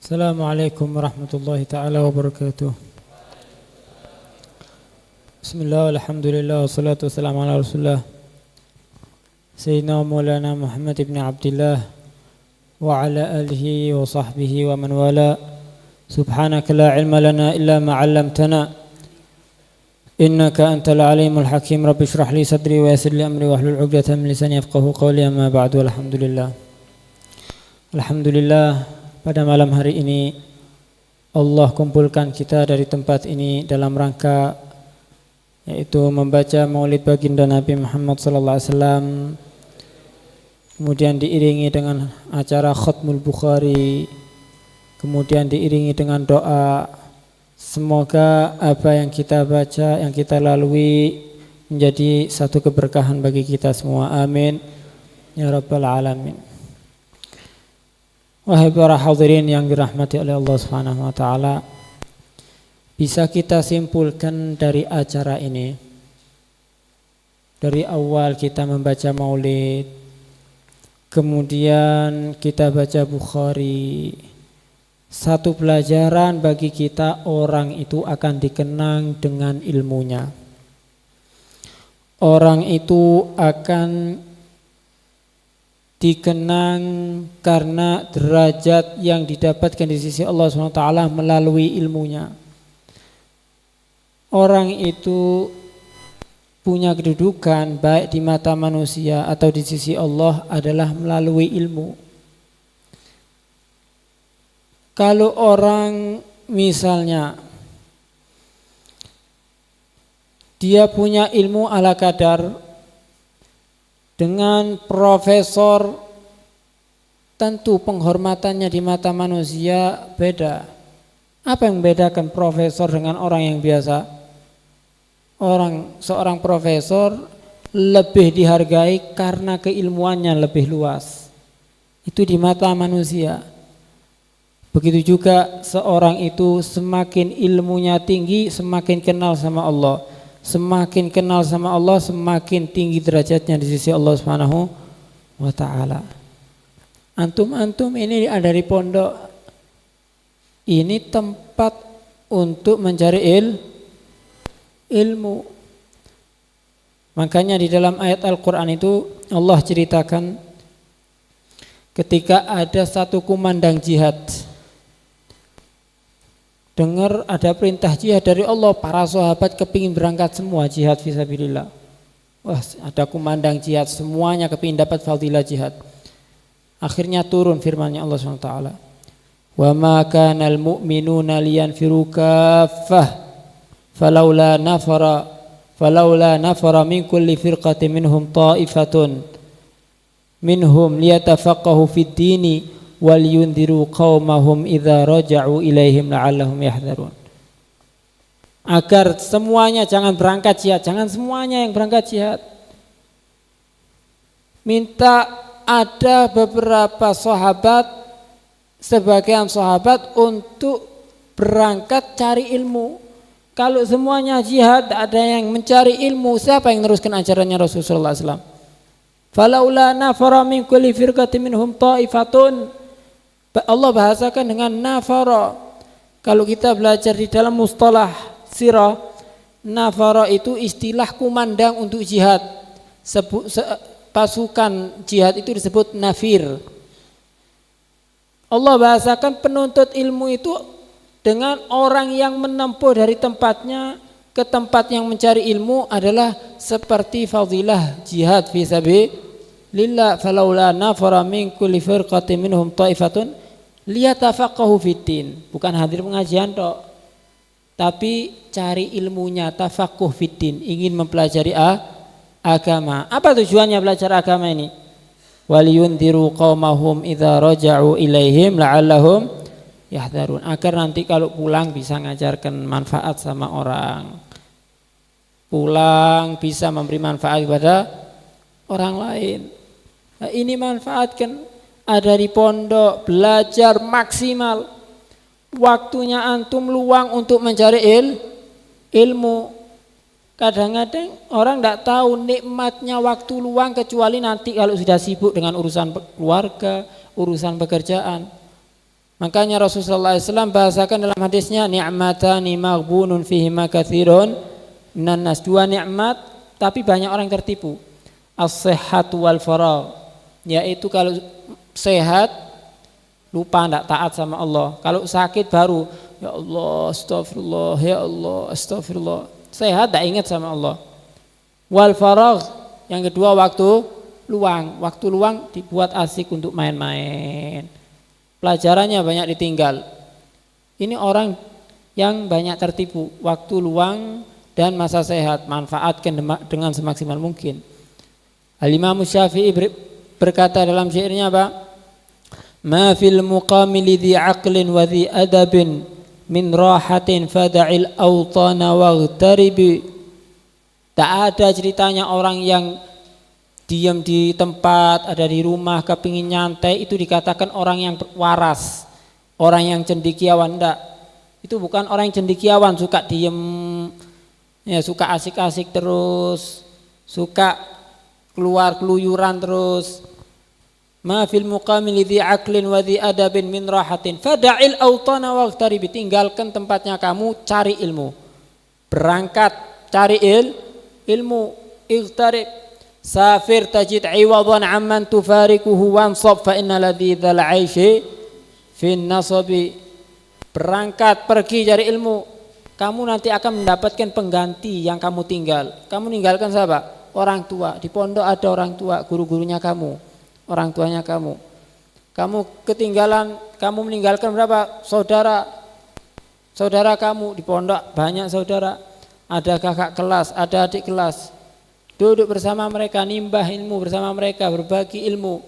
Assalamualaikum warahmatullahi ta'ala wabarakatuh. Bismillah, alhamdulillah, wassalatu wassalamu ala rasulullah Sayyidina Maulana Muhammad ibn Abdillah wa ala alihi wa sahbihi wa man wala. Subhanaka la ilma lana illa ma 'allamtana innaka antal alimul hakim. Rabbi shrah li sadri wa yassir li amri wahlul 'uqdatam min lisani yafqahu qawli. Amma ba'du. Alhamdulillah, pada malam hari ini Allah kumpulkan kita dari tempat ini dalam rangka yaitu membaca Maulid baginda Nabi Muhammad sallallahu alaihi wasallam, kemudian diiringi dengan acara Khatmul Bukhari, kemudian diiringi dengan doa. Semoga apa yang kita baca, yang kita lalui menjadi satu keberkahan bagi kita semua. Amin ya rabbal alamin. Wahai para hadirin yang dirahmati oleh Allah Subhanahu wa taala, bisa kita simpulkan dari acara ini, dari awal kita membaca Maulid, kemudian kita baca Bukhari, satu pelajaran bagi kita, orang itu akan dikenang dengan ilmunya. Orang itu akan dikenang karena derajat yang didapatkan di sisi Allah SWT melalui ilmunya. Orang itu punya kedudukan baik di mata manusia atau di sisi Allah adalah melalui ilmu. Kalau orang misalnya dia punya ilmu ala kadar, dengan profesor, tentu penghormatannya di mata manusia beda. Apa yang membedakan profesor dengan orang yang biasa? Seorang profesor lebih dihargai karena keilmuannya lebih luas. Itu di mata manusia. Begitu juga seorang itu semakin ilmunya tinggi, semakin kenal sama Allah. Semakin kenal sama Allah, semakin tinggi derajatnya di sisi Allah Subhanahu wa taala. Antum ini ada di pondok. Ini tempat untuk mencari ilmu. Makanya di dalam ayat Al-Qur'an itu Allah ceritakan ketika ada satu kumandang jihad, dengar ada perintah jihad dari Allah, para sahabat kepingin berangkat semua jihad fisabilillah. Wah, ada kumandang jihad, semuanya kepingin dapat fadilah jihad. Akhirnya turun firman-Nya Allah SWT. Wa ma kana al-mu'minuna liyanfiru kaffah falawla nafara min kulli firqatin minhum ta'ifatun minhum liyatafaqahu fid dini wal yundiru qaumahum idza raja'u ilaihim la'allahum yahdharun. Agar semuanya jangan berangkat jihad, jangan semuanya yang berangkat jihad. Minta ada beberapa sahabat, sebagian sahabat untuk berangkat cari ilmu. Kalau semuanya jihad, ada yang mencari ilmu, siapa yang meneruskan ajarannya Rasulullah SAW? Falaula nafara min kulli firqatin minhum ta'ifatun. Allah bahasakan dengan nafara. Kalau kita belajar di dalam mustalah sirah, nafara itu istilah kumandang untuk jihad. Pasukan jihad itu disebut nafir. Allah bahasakan penuntut ilmu itu dengan orang yang menempuh dari tempatnya ke tempat yang mencari ilmu adalah seperti fadilah jihad fi sabilillah. Falaula nafara min kulli firqatin minhum ta'ifatun liyatafaqahu fiddin, bukan hadir pengajian tok, tapi cari ilmunya, tafaqquh fiddin, ingin mempelajari agama. Apa tujuannya belajar agama ini? Waliyundiru qaumahum idza raja'u ilaihim la'allahum yahdharun, agar nanti kalau pulang bisa ngajarkan manfaat sama orang, pulang bisa memberi manfaat kepada orang lain. Nah, ini manfaatkan. Ada di pondok, belajar maksimal. Waktunya antum luang untuk mencari ilmu. Kadang-kadang orang tidak tahu nikmatnya waktu luang kecuali nanti kalau sudah sibuk dengan urusan keluarga, urusan pekerjaan. Makanya Rasulullah SAW bahasakan dalam hadisnya, ni'matani maghbunun fihima katsirun minan nas. Dua nikmat tapi banyak orang tertipu. As-sihhatu wal faragh, yaitu kalau sehat lupa tidak taat sama Allah. Kalau sakit baru ya Allah astagfirullah, ya Allah astagfirullah. Sehat tidak ingat sama Allah. Wal faragh, yang kedua waktu luang. Waktu luang dibuat asik untuk main-main. Pelajarannya banyak ditinggal. Ini orang yang banyak tertipu. Waktu luang dan masa sehat manfaatkan dengan semaksimal mungkin. Al-Imam Syafi'i berkata dalam syairnya apa? Ma fil muqami lidhi aqlin wa dhi adabin min rahatin fada'il awtana waghtaribi. Tak ada ceritanya orang yang diam di tempat, ada di rumah, kepingin nyantai, itu dikatakan orang yang waras, orang yang cendekiawan. Enggak, itu bukan orang yang cendekiawan, suka diam, ya, suka asik-asik terus, suka keluar keluyuran terus. Ma fil muqami lidhi aqlin wa dhi adabin min rahatin fada'il awtana waghtaribi. Tinggalkan tempatnya kamu, cari ilmu, berangkat cari ilmu. Ightarib safir tajid iwadan amman tufarikuhu wansab fa inna ladhidzal aishi fin nasabi. Berangkat pergi cari ilmu, kamu nanti akan mendapatkan pengganti yang kamu tinggal. Kamu ninggalkan siapa? Orang tua. Di pondok ada orang tua, guru-gurunya kamu, orang tuanya kamu. Kamu ketinggalan, kamu meninggalkan berapa? Saudara kamu. Di pondok banyak saudara, ada kakak kelas, ada adik kelas. Duduk bersama mereka, nimbah ilmu bersama mereka, berbagi ilmu.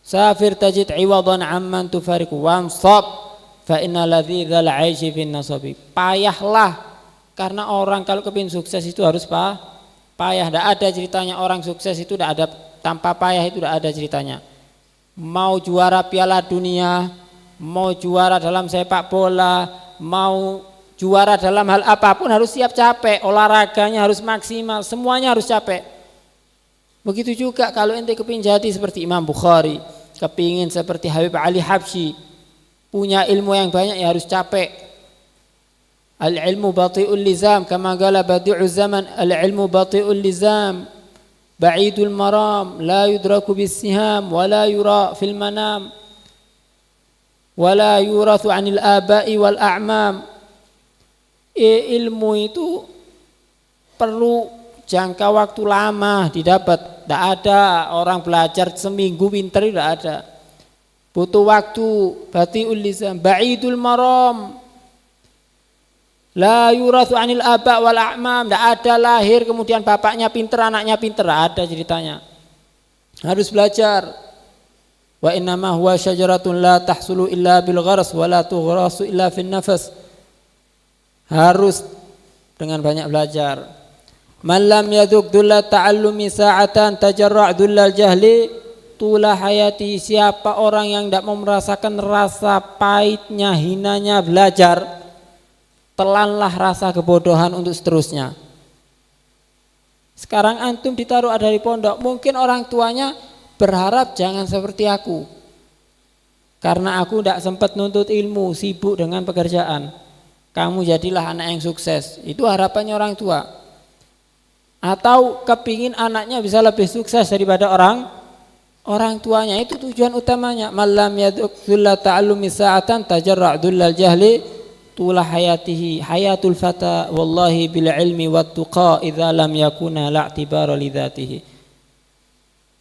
Safir tajid iwadan amman tufariku wansab fa inna ladhidzal aishi fin nasabi. Payahlah, karena orang kalau kepingin sukses itu harus payah. Tidak ada ceritanya orang sukses itu tidak ada tanpa payah, itu tidak ada ceritanya. Mau juara Piala Dunia, mau juara dalam sepak bola, mau juara dalam hal apapun harus siap capek, olahraganya harus maksimal, semuanya harus capek. Begitu juga kalau ente kepingin jadi seperti Imam Bukhari, kepingin seperti Habib Ali Habsyi, punya ilmu yang banyak, ya harus capek. Al-ilmu bati'ul lizam, kama qala badi'uz zaman, al-ilmu bati'ul lizam, ba'idul maram, la yudraku bisiham, wa la yura fil manam, wa la yurathu anil aba'i wal a'mam. Ilmu itu perlu jangka waktu lama didapat. Tidak ada orang belajar seminggu pinter, tidak ada. Butuh waktu. Bati'ul lisan, ba'idul maram, la yurathu anil aba wal a'mam. Tidak ada lahir kemudian bapaknya pinter, anaknya pinter, ada ceritanya. Harus belajar. Wa innama huwa syajaratun la tahsulu illa bil gharas wa la tughrasu illa fin nafas. Harus dengan banyak belajar. Man lam yadhuq dulla ta'allumi sa'atan tajarra' dullal jahli tula hayati. Siapa orang yang tidak mau merasakan rasa pahitnya, hinanya belajar, telanlah rasa kebodohan untuk seterusnya. Sekarang antum ditaruh ada di pondok, mungkin orang tuanya berharap jangan seperti aku, karena aku tidak sempat nuntut ilmu, sibuk dengan pekerjaan. Kamu jadilah anak yang sukses. Itu harapannya orang tua. Atau kepingin anaknya bisa lebih sukses daripada orang tuanya. Itu tujuan utamanya. Malam yadzulla ta'allumi sa'atan tajarra' dullal jahli tula hayatihi. Hayatul fata wallahi bil ilmi wat tuqa idza lam yakuna la'tibara lidzatihi.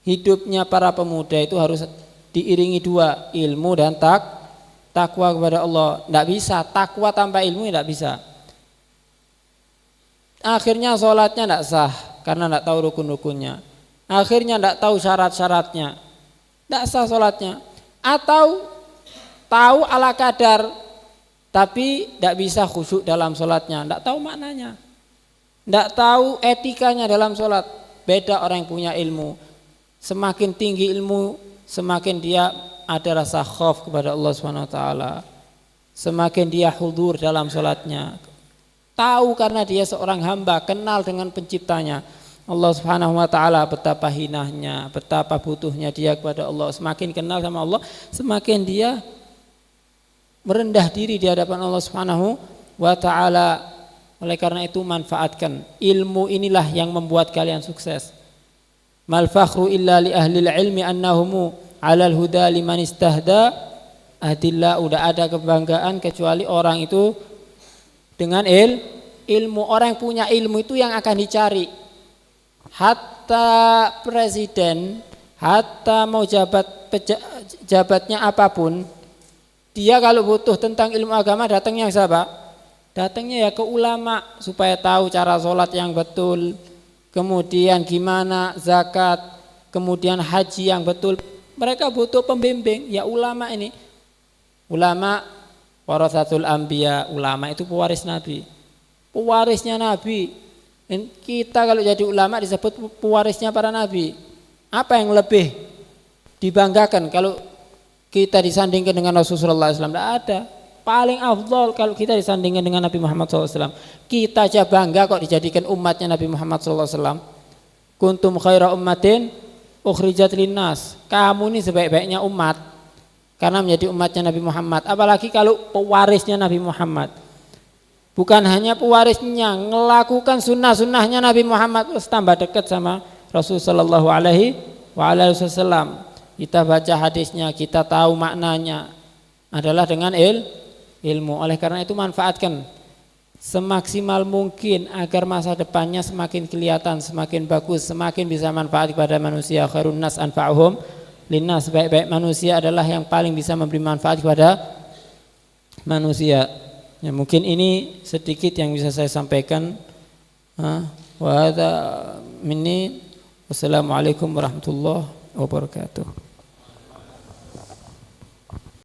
Hidupnya para pemuda itu harus diiringi dua, ilmu dan takwa kepada Allah. Tidak bisa takwa tanpa ilmu, tidak bisa. Akhirnya sholatnya tidak sah karena tidak tahu rukun-rukunnya. Akhirnya tidak tahu syarat-syaratnya, tidak sah sholatnya. Atau tahu ala kadar tapi tidak bisa khusyuk dalam sholatnya, tidak tahu maknanya, tidak tahu etikanya dalam sholat. Beda orang yang punya ilmu. Semakin tinggi ilmu, semakin dia ada rasa khauf kepada Allah SWT. Semakin dia hudur dalam sholatnya, tahu karena dia seorang hamba, kenal dengan penciptanya Allah Subhanahu wa taala, betapa hinahnya, betapa butuhnya dia kepada Allah. Semakin kenal sama Allah, semakin dia merendah diri di hadapan Allah Subhanahu wa taala. Oleh karena itu manfaatkan ilmu, inilah yang membuat kalian sukses. Mal fakhru illa li ahlil ilmi annahumu 'alal huda liman istahda. Adillah, udah ada kebanggaan kecuali orang itu dengan ilmu. Orang yang punya ilmu itu yang akan dicari. Hatta presiden, hatta mau jabatnya apapun, dia kalau butuh tentang ilmu agama datangnya siapa? Datangnya ya ke ulama supaya tahu cara sholat yang betul, kemudian gimana zakat, kemudian haji yang betul. Mereka butuh pembimbing, ya ulama ini. Ulama warasatul anbiya, ulama itu pewaris Nabi. Pewarisnya Nabi. Dan kita kalau jadi ulama disebut pewarisnya para nabi. Apa yang lebih dibanggakan kalau kita disandingkan dengan Rasulullah SAW? Tidak ada. Paling afdol kalau kita disandingkan dengan Nabi Muhammad SAW. Kita aja bangga kok dijadikan umatnya Nabi Muhammad SAW. Kuntum khaira ummatin ukhrijat linnas. Kamu ini sebaik-baiknya umat karena menjadi umatnya Nabi Muhammad. Apalagi kalau pewarisnya Nabi Muhammad. Bukan hanya pewarisnya, melakukan sunnah-sunnahnya Nabi Muhammad, terus tambah dekat sama Rasulullah SAW. Kita baca hadisnya, kita tahu maknanya adalah dengan ilmu. Oleh karena itu manfaatkan semaksimal mungkin agar masa depannya semakin kelihatan, semakin bagus, semakin bisa manfaat kepada manusia. Khairun nas anfa'uhum linnas. Sebaik-baik manusia adalah yang paling bisa memberi manfaat kepada manusia. Ya, mungkin ini sedikit yang bisa saya sampaikan. Wa hadza minni. Wassalamualaikum warahmatullahi wabarakatuh.